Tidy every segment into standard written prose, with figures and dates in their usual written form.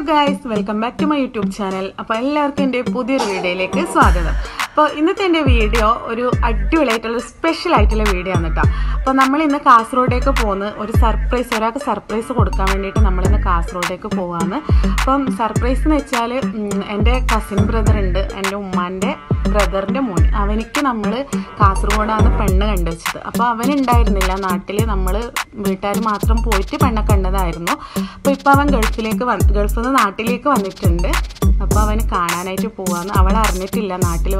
Guys, welcome back to my YouTube channel. അപ്പോൾ എല്ലാവർക്കും എൻ്റെ പുതിയൊരു വീഡിയോയിലേക്ക് സ്വാഗതം. അപ്പോൾ ഇന്നത്തെ എൻ്റെ വീഡിയോ ഒരു അടിപൊളിയായിട്ടുള്ള സ്പെഷ്യൽ ആയിട്ടുള്ള വീഡിയോ ആണ് കേട്ടോ. അപ്പോൾ നമ്മളിന്ന് കാസർഗോഡേക്ക് പോകുന്ന ഒരു ഒരാൾക്ക് സർപ്രൈസ് കൊടുക്കാൻ വേണ്ടിയിട്ട് നമ്മളിന്ന് കാസർഗോഡേക്ക് പോവാണ്. അപ്പം സർപ്രൈസ് എന്ന് വെച്ചാൽ എൻ്റെ കസിൻ ബ്രദർ ഉണ്ട്, എൻ്റെ ഉമ്മാൻ്റെ ബ്രദറിൻ്റെ മോൻ. അവനിക്ക് നമ്മൾ കാസർഗോഡാണ് പെണ്ണ് കണ്ടുവച്ചത്. അപ്പോൾ അവനുണ്ടായിരുന്നില്ല നാട്ടിൽ, നമ്മൾ വീട്ടുകാർ മാത്രം പോയിട്ട് പെണ്ണെ കണ്ടതായിരുന്നു. അപ്പോൾ ഇപ്പോൾ അവൻ ഗൾഫിൽ നിന്ന് നാട്ടിലേക്ക് വന്നിട്ടുണ്ട്. അപ്പോൾ അവന് കാണാനായിട്ട് പോവാന്ന്. അവൾ അറിഞ്ഞിട്ടില്ല നാട്ടിൽ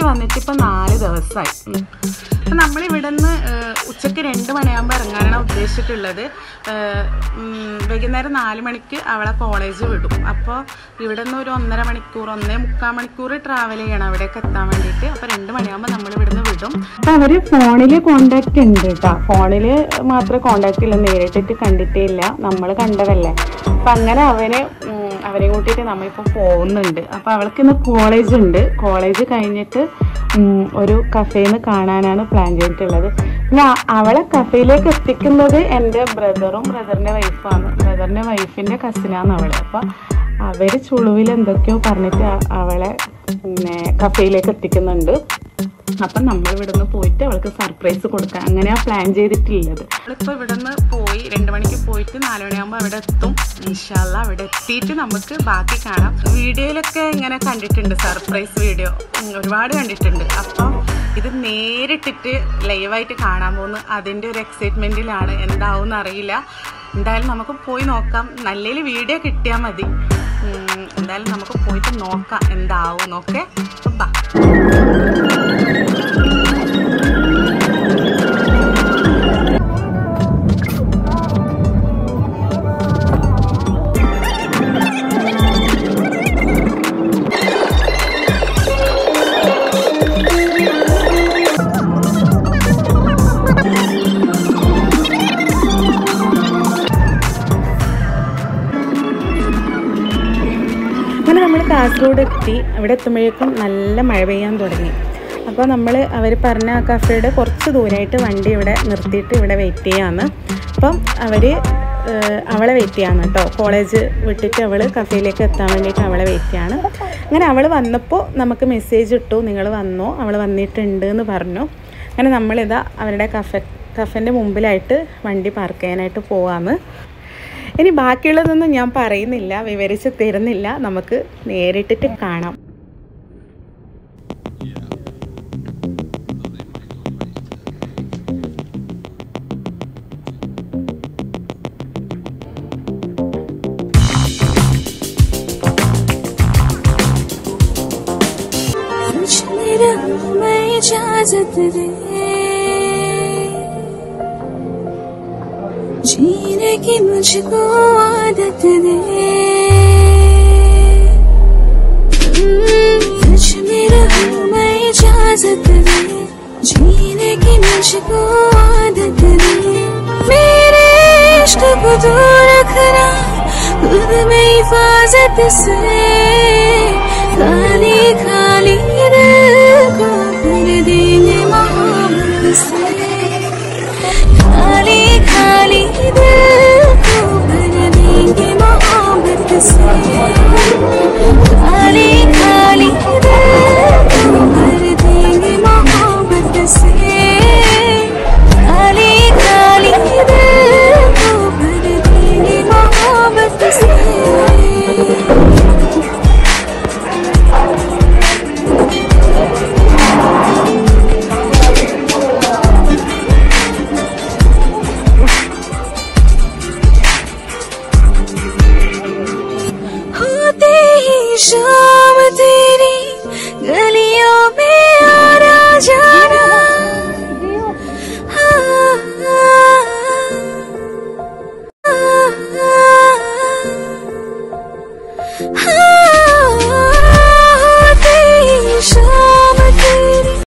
വന്നിട്ട് ഇപ്പം 4 ദിവസമായി. അപ്പം നമ്മളിവിടെ നിന്ന് ഉച്ചയ്ക്ക് 2 മണിയാകുമ്പോൾ ഇറങ്ങാനാണ് ഉദ്ദേശിച്ചിട്ടുള്ളത്. വൈകുന്നേരം 4 മണിക്ക് അവളെ കോളേജ് വിടും. അപ്പോൾ ഇവിടെ നിന്ന് ഒരു 1.5 മണിക്കൂർ 1.25 മണിക്കൂർ ട്രാവൽ ചെയ്യണം അവിടേക്ക് എത്താൻ വേണ്ടിയിട്ട്. അപ്പോൾ 2 മണിയാകുമ്പോൾ നമ്മൾ ഇവിടെ നിന്ന് വിടും. അപ്പം അവർ ഫോണിൽ കോണ്ടാക്ട് ഉണ്ട് കേട്ടോ. ഫോണിൽ മാത്രമേ കോണ്ടാക്ട് ഇല്ല, നേരിട്ടിട്ട് കണ്ടിട്ടേ ഇല്ല, നമ്മൾ കണ്ടതല്ലേ. അപ്പം അങ്ങനെ അവരെ കൂട്ടിയിട്ട് നമ്മളിപ്പോൾ പോകുന്നുണ്ട്. അപ്പോൾ അവൾക്ക് ഇന്ന് കോളേജ് ഉണ്ട്. കോളേജ് കഴിഞ്ഞിട്ട് ഒരു കഫേന്ന് കാണാനാണ് പ്ലാൻ ചെയ്തിട്ടുള്ളത്. പിന്നെ അവളെ കഫേയിലേക്ക് എത്തിക്കുന്നത് എൻ്റെ ബ്രദറിൻ്റെ വൈഫാണ്. ബ്രദറിൻ്റെ വൈഫിൻ്റെ കസിനാണ് അവൾ. അപ്പോൾ അവർ ചുളുവിൽ എന്തൊക്കെയോ പറഞ്ഞിട്ട് അവളെ കഫേയിലേക്ക് എത്തിക്കുന്നുണ്ട്. അപ്പം നമ്മൾ ഇവിടെ നിന്ന് പോയിട്ട് അവൾക്ക് സർപ്രൈസ് കൊടുക്കാം, അങ്ങനെയാണ് പ്ലാൻ ചെയ്തിട്ടുള്ളത്. നമ്മളിപ്പോൾ ഇവിടെ നിന്ന് പോയി 2 മണിക്ക് പോയിട്ട് 4 മണിയാകുമ്പോൾ അവിടെ എത്തും. ഇൻഷാ അല്ലാഹ് അവിടെ എത്തിയിട്ട് നമുക്ക് ബാക്കി കാണാം. വീഡിയോയിലൊക്കെ ഇങ്ങനെ കണ്ടിട്ടുണ്ട്, സർപ്രൈസ് വീഡിയോ ഒരുപാട് കണ്ടിട്ടുണ്ട്. അപ്പം ഇത് നേരിട്ടിട്ട് ലൈവായിട്ട് കാണാൻ പോകുന്നു. അതിൻ്റെ ഒരു എക്സൈറ്റ്മെൻറ്റിലാണ്. എന്താവും അറിയില്ല. എന്തായാലും നമുക്ക് പോയി നോക്കാം. നല്ലൊരു വീഡിയോ കിട്ടിയാൽ മതി. എന്തായാലും നമുക്ക് പോയിട്ട് നോക്കാം എന്താവും. ഓക്കെ, ബാ. അങ്ങനെ നമ്മൾ കാസർഗോഡ് എത്തി. അവിടെ എത്തുമ്പോഴേക്കും നല്ല മഴ പെയ്യാൻ തുടങ്ങി. അപ്പോൾ അവർ പറഞ്ഞ ആ കഫേയുടെ കുറച്ച് ദൂരമായിട്ട് വണ്ടി ഇവിടെ നിർത്തിയിട്ട് ഇവിടെ വെയിറ്റ് ചെയ്യാമെന്ന്. അപ്പം അവളെ വെയിറ്റ് ചെയ്യാണ് കേട്ടോ. കോളേജ് വിട്ടിട്ട് അവൾ കഫേയിലേക്ക് എത്താൻ വേണ്ടിയിട്ട് അവളെ വെയിറ്റ് ചെയ്യാണ്. അങ്ങനെ അവൾ വന്നപ്പോൾ നമുക്ക് മെസ്സേജ് ഇട്ടു, നിങ്ങൾ വന്നോ, അവൾ വന്നിട്ടുണ്ട് എന്ന് പറഞ്ഞു. അങ്ങനെ നമ്മളിതാ അവരുടെ കഫേൻ്റെ മുമ്പിലായിട്ട് വണ്ടി പാർക്ക് ചെയ്യാനായിട്ട് പോവാമെന്ന്. ഇനി ബാക്കിയുള്ളതൊന്നും ഞാൻ പറയുന്നില്ല, വിവരിച്ച് തരുന്നില്ല. നമുക്ക് നേരിട്ടിട്ട് കാണാം. जीने की मुझको आदत दे, तुझ में रहूं मैं इजाजत दे, जीने की मुझको आदत दे, मेरे इश्क को तू रखना खुद में हिफाजत से, खाली खाली दिल को भर देंगे मोहब्बत से, खाली खाली दिल को भर देंगे मोहब्बत से.